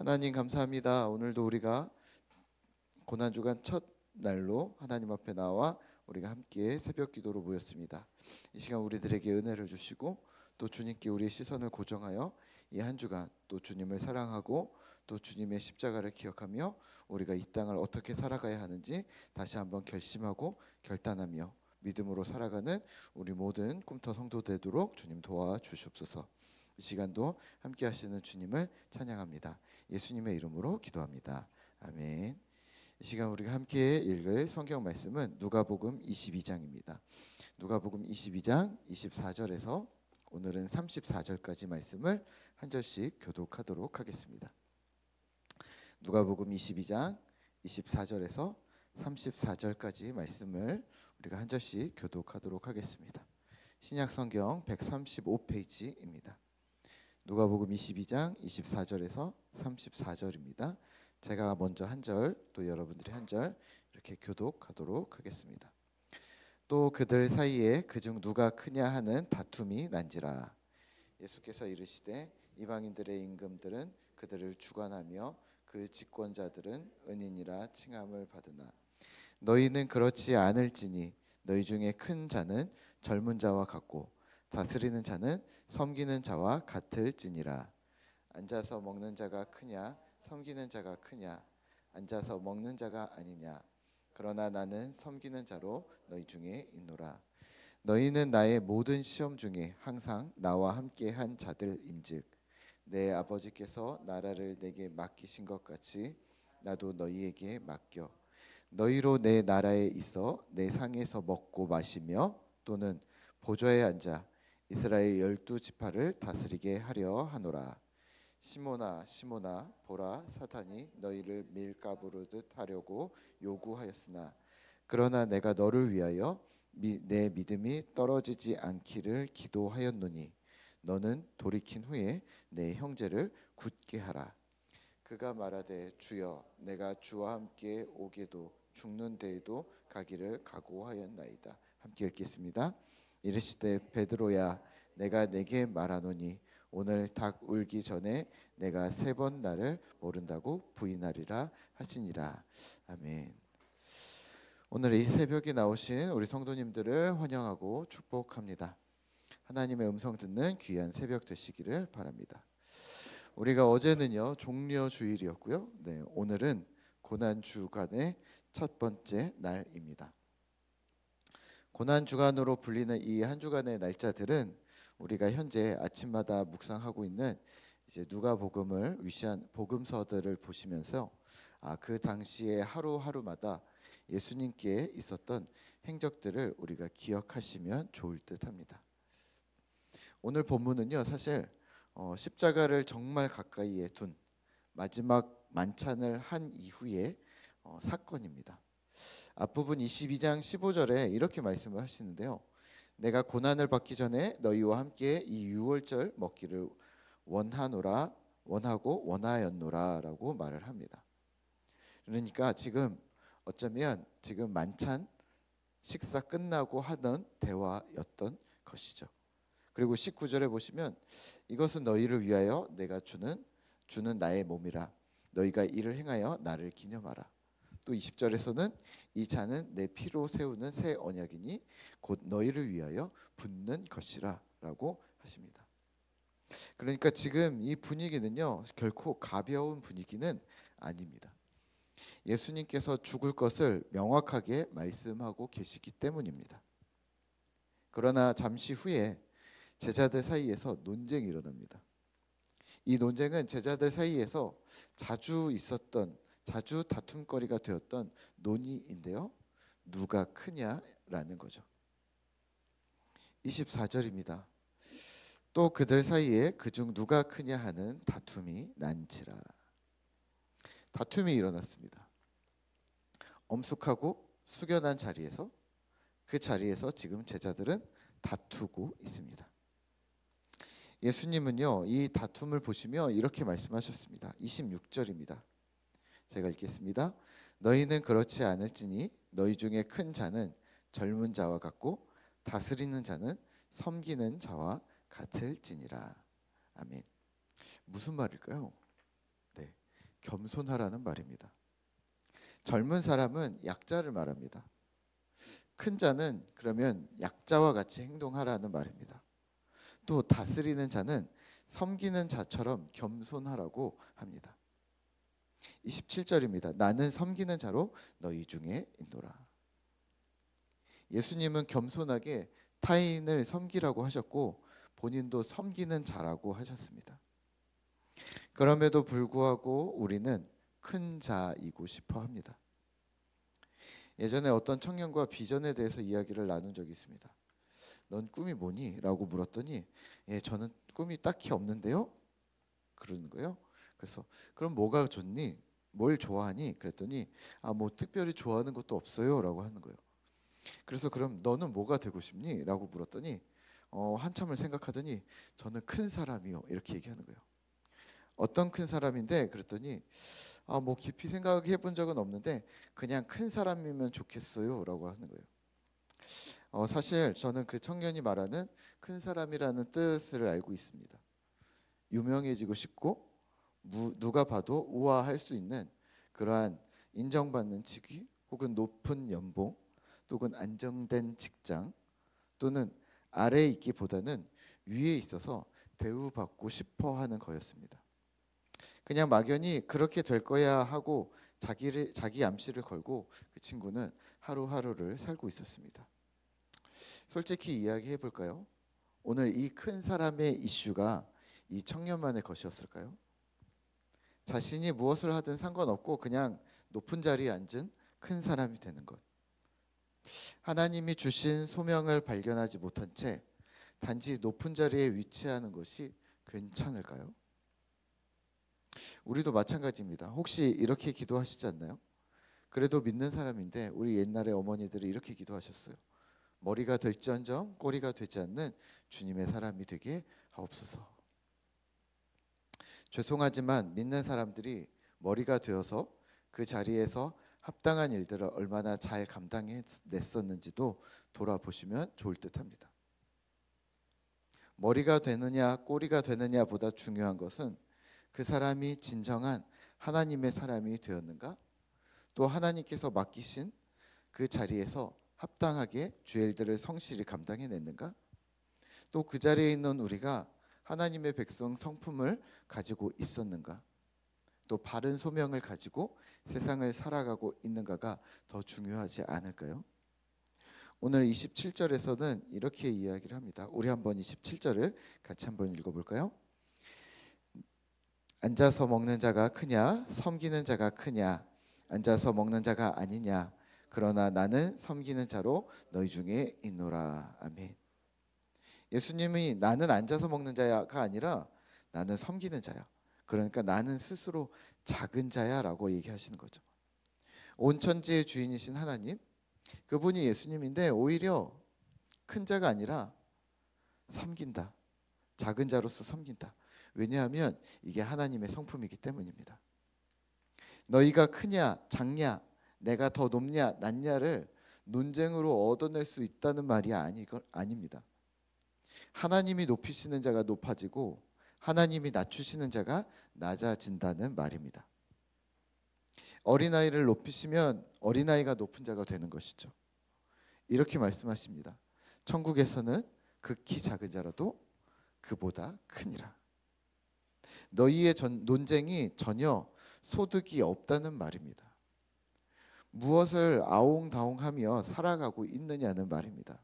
하나님 감사합니다. 오늘도 우리가 고난주간 첫 날로 하나님 앞에 나와 우리가 함께 새벽 기도로 모였습니다. 이 시간 우리들에게 은혜를 주시고 또 주님께 우리의 시선을 고정하여 이 한 주간 또 주님을 사랑하고 또 주님의 십자가를 기억하며 우리가 이 땅을 어떻게 살아가야 하는지 다시 한번 결심하고 결단하며 믿음으로 살아가는 우리 모든 꿈터 성도 되도록 주님 도와주시옵소서. 이 시간도 함께 하시는 주님을 찬양합니다. 예수님의 이름으로 기도합니다. 아멘. 이 시간 우리가 함께 읽을 성경 말씀은 누가복음 22장입니다. 누가복음 22장 24절에서 오늘은 34절까지 말씀을 한 절씩 교독하도록 하겠습니다. 누가복음 22장 24절에서 34절까지 말씀을 우리가 한 절씩 교독하도록 하겠습니다. 신약 성경 135페이지입니다. 누가복음 22장 24절에서 34절입니다. 제가 먼저 한 절, 또 여러분들이 한 절 이렇게 교독하도록 하겠습니다. 또 그들 사이에 그중 누가 크냐 하는 다툼이 난지라. 예수께서 이르시되 이방인들의 임금들은 그들을 주관하며 그 집권자들은 은인이라 칭함을 받으나 너희는 그렇지 않을지니 너희 중에 큰 자는 젊은 자와 같고 다스리는 자는 섬기는 자와 같을지니라. 앉아서 먹는 자가 크냐 섬기는 자가 크냐. 앉아서 먹는 자가 아니냐. 그러나 나는 섬기는 자로 너희 중에 있노라. 너희는 나의 모든 시험 중에 항상 나와 함께한 자들인즉 내 아버지께서 나라를 내게 맡기신 것 같이 나도 너희에게 맡겨 너희로 내 나라에 있어 내 상에서 먹고 마시며 또는 보좌에 앉아 이스라엘 12지파를 다스리게 하려 하노라. 시몬아 시몬아 보라 사탄이 너희를 밀가부르듯 하려고 요구하였으나 그러나 내가 너를 위하여 내 믿음이 떨어지지 않기를 기도하였노니 너는 돌이킨 후에 내 형제를 굳게 하라. 그가 말하되 주여 내가 주와 함께 오게도 죽는 데에도 가기를 각오하였나이다. 함께 읽겠습니다. 이르시되 베드로야 내가 내게 말하노니 오늘 닭 울기 전에 내가 3번 나를 모른다고 부인하리라 하시니라. 아멘. 오늘 이 새벽에 나오신 우리 성도님들을 환영하고 축복합니다. 하나님의 음성 듣는 귀한 새벽 되시기를 바랍니다. 우리가 어제는요 종려주일이었고요. 네, 오늘은 고난주간의 첫 번째 날입니다. 고난주간으로 불리는 이 한 주간의 날짜들은 우리가 현재 아침마다 묵상하고 있는 이제 누가복음을 위시한 복음서들을 보시면서 그 당시에 하루하루마다 예수님께 있었던 행적들을 우리가 기억하시면 좋을 듯합니다. 오늘 본문은요 사실 십자가를 정말 가까이에 둔 마지막 만찬을 한 이후의 사건입니다. 앞부분 22장 15절에 이렇게 말씀을 하시는데요. 내가 고난을 받기 전에 너희와 함께 이 유월절 먹기를 원하고 원하였노라 라고 말을 합니다. 그러니까 지금 어쩌면 지금 만찬 식사 끝나고 하던 대화였던 것이죠. 그리고 19절에 보시면 이것은 너희를 위하여 내가 주는 나의 몸이라 너희가 이를 행하여 나를 기념하라. 또 20절에서는 이 잔은 내 피로 세우는 새 언약이니 곧 너희를 위하여 붓는 것이라 라고 하십니다. 그러니까 지금 이 분위기는요 결코 가벼운 분위기는 아닙니다. 예수님께서 죽을 것을 명확하게 말씀하고 계시기 때문입니다. 그러나 잠시 후에 제자들 사이에서 논쟁이 일어납니다. 이 논쟁은 제자들 사이에서 자주 다툼거리가 되었던 논의인데요. 누가 크냐라는 거죠. 24절입니다. 또 그들 사이에 그중 누가 크냐 하는 다툼이 난지라. 다툼이 일어났습니다. 엄숙하고 숙연한 자리에서 그 자리에서 지금 제자들은 다투고 있습니다. 예수님은요 이 다툼을 보시며 이렇게 말씀하셨습니다. 26절입니다. 제가 읽겠습니다. 너희는 그렇지 않을지니 너희 중에 큰 자는 젊은 자와 같고 다스리는 자는 섬기는 자와 같을지니라. 아멘. 무슨 말일까요? 네, 겸손하라는 말입니다. 젊은 사람은 약자를 말합니다. 큰 자는 그러면 약자와 같이 행동하라는 말입니다. 또 다스리는 자는 섬기는 자처럼 겸손하라고 합니다. 27절입니다. 나는 섬기는 자로 너희 중에 있노라. 예수님은 겸손하게 타인을 섬기라고 하셨고 본인도 섬기는 자라고 하셨습니다. 그럼에도 불구하고 우리는 큰 자이고 싶어 합니다. 예전에 어떤 청년과 비전에 대해서 이야기를 나눈 적이 있습니다. 넌 꿈이 뭐니? 라고 물었더니 저는 꿈이 딱히 없는데요? 그러는 거예요. 그래서 그럼 뭐가 좋니? 뭘 좋아하니? 그랬더니 뭐 특별히 좋아하는 것도 없어요 라고 하는 거예요. 그래서 그럼 너는 뭐가 되고 싶니? 라고 물었더니 한참을 생각하더니 저는 큰 사람이요 이렇게 얘기하는 거예요. 어떤 큰 사람인데 그랬더니 뭐 깊이 생각해 본 적은 없는데 그냥 큰 사람이면 좋겠어요 라고 하는 거예요. 사실 저는 그 청년이 말하는 큰 사람이라는 뜻을 알고 있습니다. 유명해지고 싶고 누가 봐도 우아할 수 있는 그러한 인정받는 직위 혹은 높은 연봉 또는 안정된 직장 또는 아래에 있기보다는 위에 있어서 대우받고 싶어 하는 거였습니다. 그냥 막연히 그렇게 될 거야 하고 자기 암시를 걸고 그 친구는 하루하루를 살고 있었습니다. 솔직히 이야기해 볼까요? 오늘 이 큰 사람의 이슈가 이 청년만의 것이었을까요? 자신이 무엇을 하든 상관없고 그냥 높은 자리에 앉은 큰 사람이 되는 것. 하나님이 주신 소명을 발견하지 못한 채 단지 높은 자리에 위치하는 것이 괜찮을까요? 우리도 마찬가지입니다. 혹시 이렇게 기도하시지 않나요? 그래도 믿는 사람인데 우리 옛날에 어머니들이 이렇게 기도하셨어요. 머리가 될지언정 꼬리가 되지 않는 주님의 사람이 되게 하옵소서. 죄송하지만 믿는 사람들이 머리가 되어서 그 자리에서 합당한 일들을 얼마나 잘 감당해냈었는지도 돌아보시면 좋을 듯합니다. 머리가 되느냐 꼬리가 되느냐보다 중요한 것은 그 사람이 진정한 하나님의 사람이 되었는가? 또 하나님께서 맡기신 그 자리에서 합당하게 주의 일들을 성실히 감당해냈는가? 또 그 자리에 있는 우리가 하나님의 백성 성품을 가지고 있었는가? 또 바른 소명을 가지고 세상을 살아가고 있는가가 더 중요하지 않을까요? 오늘 27절에서는 이렇게 이야기를 합니다. 우리 한번 27절을 같이 한번 읽어볼까요? 앉아서 먹는 자가 크냐 섬기는 자가 크냐 앉아서 먹는 자가 아니냐 그러나 나는 섬기는 자로 너희 중에 있노라. 아멘. 예수님이 나는 앉아서 먹는 자가 아니라 나는 섬기는 자야. 그러니까 나는 스스로 작은 자야 라고 얘기하시는 거죠. 온 천지의 주인이신 하나님, 그분이 예수님인데 오히려 큰 자가 아니라 섬긴다. 작은 자로서 섬긴다. 왜냐하면 이게 하나님의 성품이기 때문입니다. 너희가 크냐 작냐 내가 더 높냐 낮냐를 논쟁으로 얻어낼 수 있다는 말이 아닙니다. 하나님이 높이시는 자가 높아지고 하나님이 낮추시는 자가 낮아진다는 말입니다. 어린아이를 높이시면 어린아이가 높은 자가 되는 것이죠. 이렇게 말씀하십니다. 천국에서는 극히 작은 자라도 그보다 크니라. 너희의 논쟁이 전혀 소득이 없다는 말입니다. 무엇을 아웅다웅하며 살아가고 있느냐는 말입니다.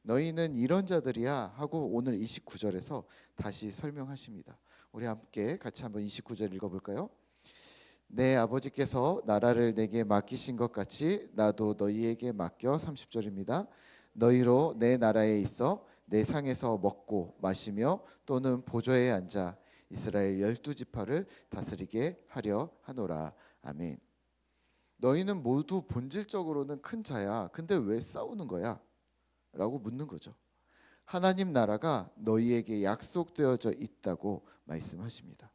너희는 이런 자들이야 하고 오늘 29절에서 다시 설명하십니다. 우리 함께 같이 한번 29절 읽어볼까요? 내 아버지께서 나라를 내게 맡기신 것 같이 나도 너희에게 맡겨 30절입니다. 너희로 내 나라에 있어 내 상에서 먹고 마시며 또는 보좌에 앉아 이스라엘 12지파를 다스리게 하려 하노라. 아멘. 너희는 모두 본질적으로는 큰 자야. 근데 왜 싸우는 거야? 라고 묻는 거죠. 하나님 나라가 너희에게 약속되어져 있다고 말씀하십니다.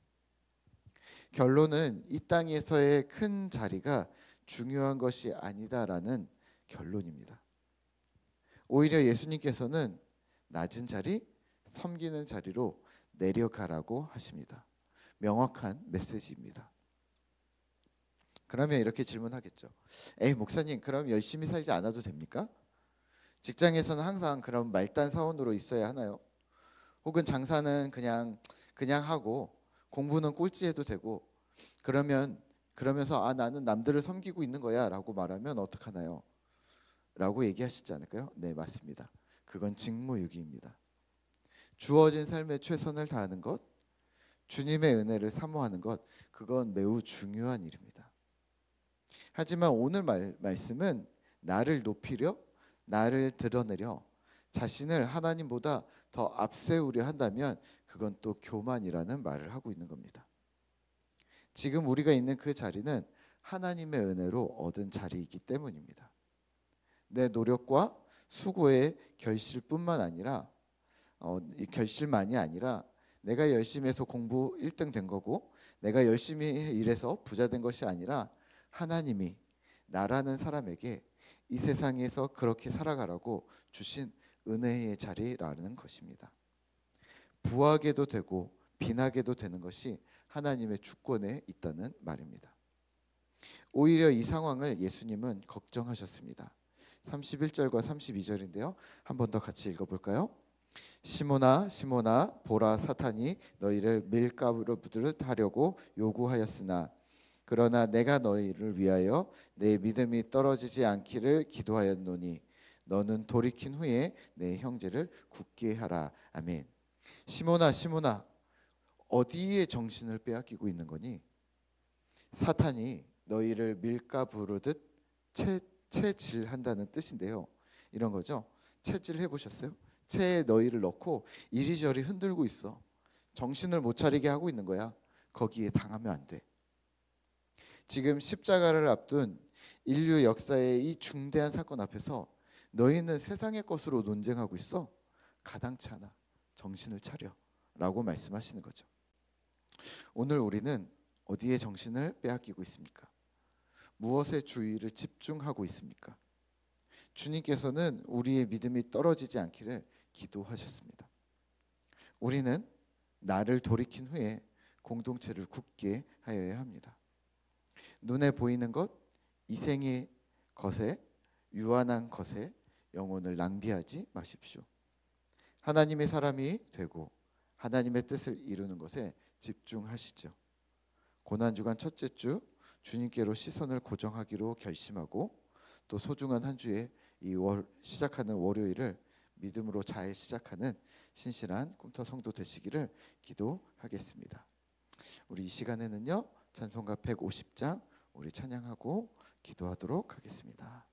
결론은 이 땅에서의 큰 자리가 중요한 것이 아니다라는 결론입니다. 오히려 예수님께서는 낮은 자리, 섬기는 자리로 내려가라고 하십니다. 명확한 메시지입니다. 그러면 이렇게 질문하겠죠. 에이 목사님, 그럼 열심히 살지 않아도 됩니까? 직장에서는 항상 그런 말단 사원으로 있어야 하나요? 혹은 장사는 그냥 하고 공부는 꼴찌해도 되고 그러면서 나는 남들을 섬기고 있는 거야라고 말하면 어떡하나요? 라고 얘기하시지 않을까요? 네, 맞습니다. 그건 직무유기입니다. 주어진 삶에 최선을 다하는 것, 주님의 은혜를 사모하는 것, 그건 매우 중요한 일입니다. 하지만 오늘 말씀은 나를 높이려, 나를 드러내려, 자신을 하나님보다 더 앞세우려 한다면 그건 또 교만이라는 말을 하고 있는 겁니다. 지금 우리가 있는 그 자리는 하나님의 은혜로 얻은 자리이기 때문입니다. 내 노력과 수고의 결실뿐만 아니라 이 결실만이 아니라 내가 열심히 해서 공부 1등 된 거고 내가 열심히 일해서 부자 된 것이 아니라 하나님이 나라는 사람에게 이 세상에서 그렇게 살아가라고 주신 은혜의 자리라는 것입니다. 부하게도 되고 빈하게도 되는 것이 하나님의 주권에 있다는 말입니다. 오히려 이 상황을 예수님은 걱정하셨습니다. 31절과 32절인데요. 한 번 더 같이 읽어볼까요? 시몬아 시몬아 보라, 사탄이 너희를 밀가부르듯 하려고 요구하였으나 그러나 내가 너희를 위하여 내 믿음이 떨어지지 않기를 기도하였노니 너는 돌이킨 후에 내 형제를 굳게 하라. 아멘. 시몬아 시몬아, 어디에 정신을 빼앗기고 있는 거니? 사탄이 너희를 밀가부르듯 채질한다는 뜻인데요. 이런 거죠. 채질 해보셨어요? 채에 너희를 넣고 이리저리 흔들고 있어. 정신을 못 차리게 하고 있는 거야. 거기에 당하면 안 돼. 지금 십자가를 앞둔 인류 역사의 이 중대한 사건 앞에서 너희는 세상의 것으로 논쟁하고 있어. 가당치 않아. 정신을 차려 라고 말씀하시는 거죠. 오늘 우리는 어디에 정신을 빼앗기고 있습니까? 무엇에 주의를 집중하고 있습니까? 주님께서는 우리의 믿음이 떨어지지 않기를 기도하셨습니다. 우리는 나를 돌이킨 후에 공동체를 굳게 하여야 합니다. 눈에 보이는 것, 이생의 것에, 유한한 것에 영혼을 낭비하지 마십시오. 하나님의 사람이 되고 하나님의 뜻을 이루는 것에 집중하시죠. 고난주간 첫째 주 주님께로 시선을 고정하기로 결심하고 또 소중한 한 주에 시작하는 월요일을 믿음으로 잘 시작하는 신실한 꿈터 성도 되시기를 기도하겠습니다. 우리 이 시간에는요, 찬송가 150장 우리 찬양하고 기도하도록 하겠습니다.